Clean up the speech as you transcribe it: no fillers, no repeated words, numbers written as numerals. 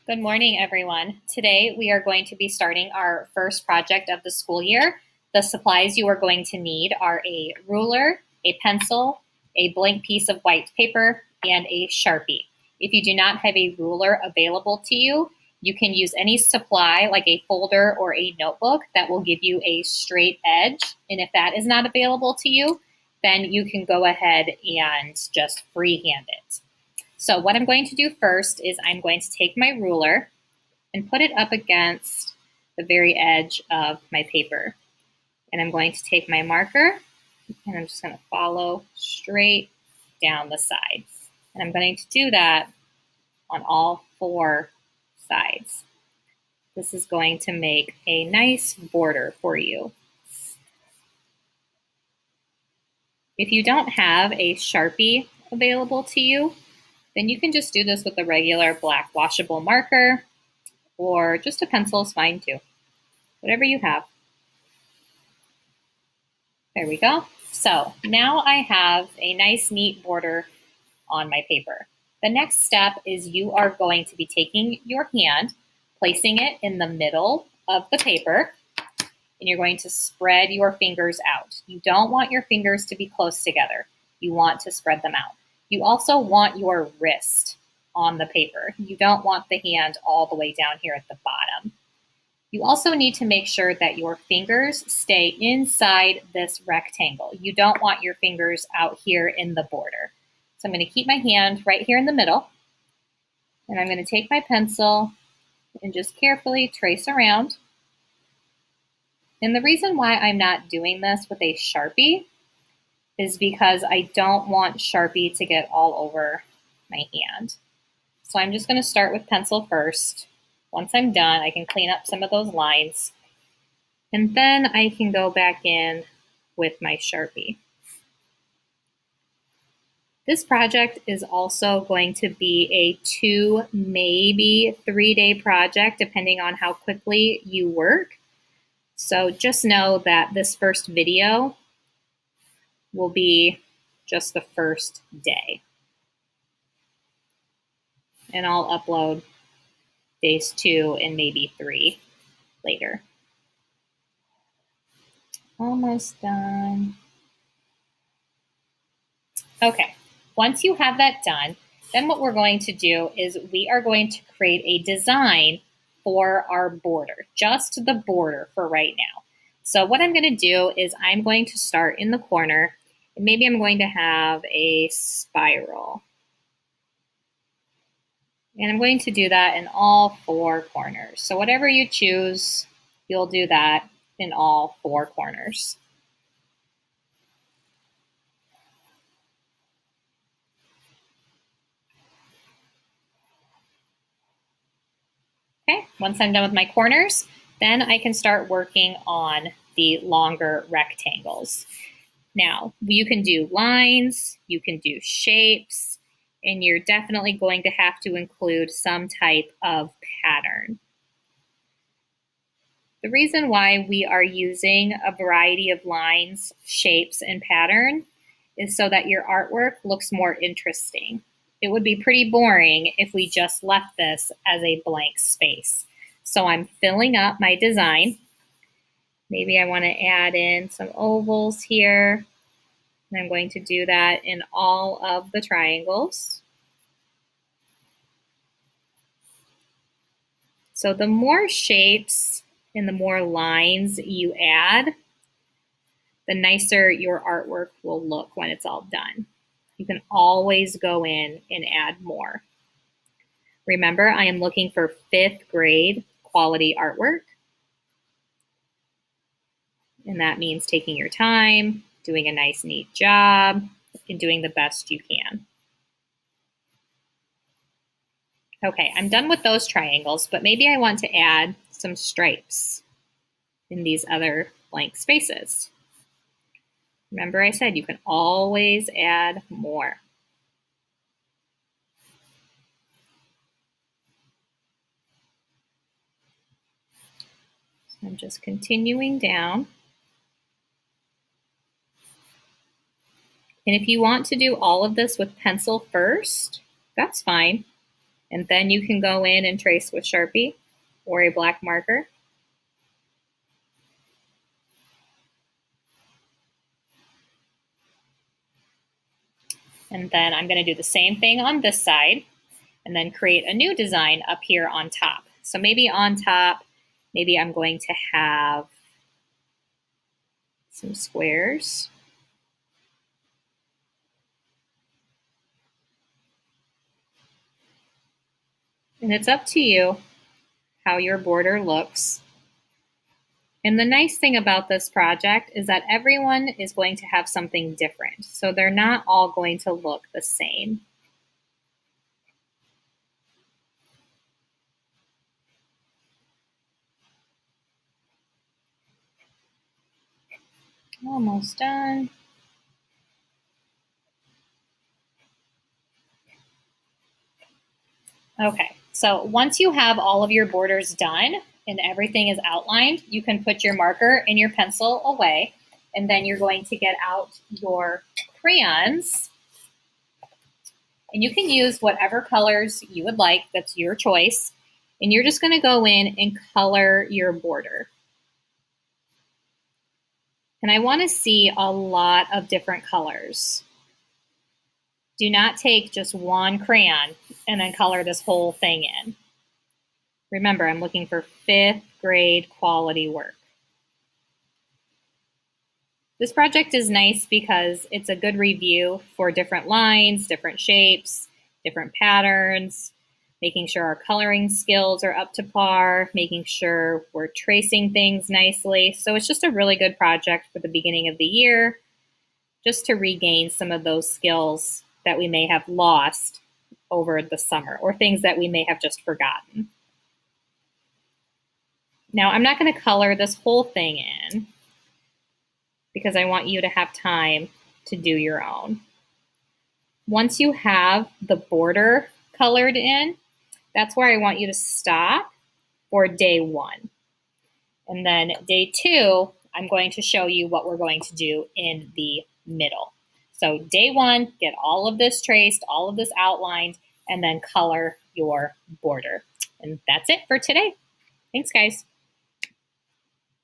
Good morning, everyone. Today we are going to be starting our first project of the school year. The supplies you are going to need are a ruler, a pencil, a blank piece of white paper, and a Sharpie. If you do not have a ruler available to you, you can use any supply like a folder or a notebook that will give you a straight edge. And if that is not available to you, then you can go ahead and just freehand it. So what I'm going to do first is I'm going to take my ruler and put it up against the very edge of my paper. And I'm going to take my marker and I'm just going to follow straight down the sides. And I'm going to do that on all four sides. This is going to make a nice border for you. If you don't have a Sharpie available to you, then you can just do this with a regular black washable marker, or just a pencil is fine too. Whatever you have. There we go. So now I have a nice neat border on my paper. The next step is you are going to be taking your hand, placing it in the middle of the paper, and you're going to spread your fingers out. You don't want your fingers to be close together. You want to spread them out. You also want your wrist on the paper. You don't want the hand all the way down here at the bottom. You also need to make sure that your fingers stay inside this rectangle. You don't want your fingers out here in the border. So I'm going to keep my hand right here in the middle, and I'm going to take my pencil and just carefully trace around. And the reason why I'm not doing this with a Sharpie is because I don't want Sharpie to get all over my hand. So I'm just going to start with pencil first. Once I'm done, I can clean up some of those lines, and then I can go back in with my Sharpie. This project is also going to be a 2, maybe 3-day project, depending on how quickly you work. So just know that this first video will be just the first day. And I'll upload days 2 and maybe 3 later. Almost done. Okay, once you have that done, then what we're going to do is we are going to create a design for our border, just the border for right now. So what I'm going to do is I'm going to start in the corner, and maybe I'm going to have a spiral. And I'm going to do that in all 4 corners. So whatever you choose, you'll do that in all 4 corners. Okay, once I'm done with my corners, then I can start working on the longer rectangles. Now, you can do lines, you can do shapes, and you're definitely going to have to include some type of pattern. The reason why we are using a variety of lines, shapes, and pattern is so that your artwork looks more interesting. It would be pretty boring if we just left this as a blank space. So I'm filling up my design. Maybe I want to add in some ovals here. And I'm going to do that in all of the triangles. So the more shapes and the more lines you add, the nicer your artwork will look when it's all done. You can always go in and add more. Remember, I am looking for 5th grade quality artwork. And that means taking your time, doing a nice, neat job, and doing the best you can. Okay, I'm done with those triangles, but maybe I want to add some stripes in these other blank spaces. Remember I said you can always add more. So I'm just continuing down. And if you want to do all of this with pencil first, that's fine. And then you can go in and trace with Sharpie or a black marker. And then I'm going to do the same thing on this side and then create a new design up here on top. So maybe on top, maybe I'm going to have some squares. And it's up to you how your border looks. And the nice thing about this project is that everyone is going to have something different. So they're not all going to look the same. Almost done. Okay, so once you have all of your borders done and everything is outlined, you can put your marker and your pencil away, and then you're going to get out your crayons, and you can use whatever colors you would like. That's your choice. And you're just going to go in and color your border. And I want to see a lot of different colors. Do not take just one crayon and then color this whole thing in. Remember, I'm looking for 5th grade quality work. This project is nice because it's a good review for different lines, different shapes, different patterns, making sure our coloring skills are up to par, making sure we're tracing things nicely. So it's just a really good project for the beginning of the year, just to regain some of those skills that we may have lost over the summer or things that we may have just forgotten. Now, I'm not going to color this whole thing in because I want you to have time to do your own. Once you have the border colored in, that's where I want you to stop for day 1. And then day 2, I'm going to show you what we're going to do in the middle. So day 1, get all of this traced, all of this outlined, and then color your border. And that's it for today. Thanks, guys.